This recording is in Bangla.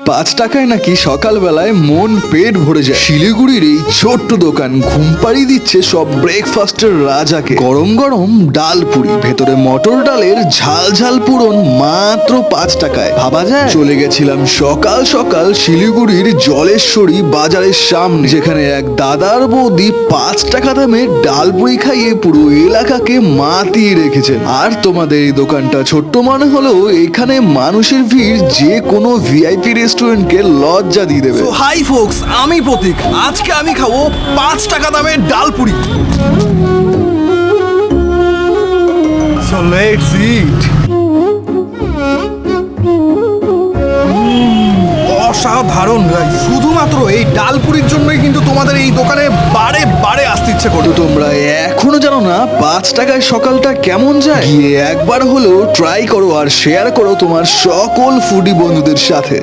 5 টাকায় নাকি সকালবেলায় মন পেট ভরে যায়। শিলিগুড়ির এই ছোট্ট দোকান ঘুম পাড়িয়ে দিচ্ছে সব ব্রেকফাস্টের রাজাকে। গরম গরম ডাল পুরি, ভেতরে মটর ডালের ঝাল ঝাল পূরণ মাত্র 5 টাকায়। ভাবা যায়? চলে গেছিলাম সকাল সকাল শিলিগুড়ির জলেশ্বরী বাজারের সামনে, যেখানে এক দাদার বৌদি 5 টাকা দামে ডাল পুরি খাইয়ে পুরো এলাকাকে মাতিয়ে রেখেছেন। আর তোমাদের এই দোকানটা ছোট্ট মনে হলেও এখানে মানুষের ভিড় যে কোনো ভিআইপি রেস্টুরেন্টকে লজ্জা দিয়ে দেবে। হাই ফোকস, আমি প্রতীক। আজকে আমি খাবো 5 টাকা দামের ডাল পুরি। So let's eat. অসাধারণ গাইস, শুধুমাত্র এই ডাল পুরির জন্যই কিন্তু তোমাদের এই দোকানে বারে বারে আসতে ইচ্ছে করো। তো তোমরা এখনো জানো না 5 টাকায় সকালটা কেমন যায়? গিয়ে একবার হলেও ট্রাই করো আর শেয়ার করো তোমার সকল ফুডি বন্ধুদের সাথে।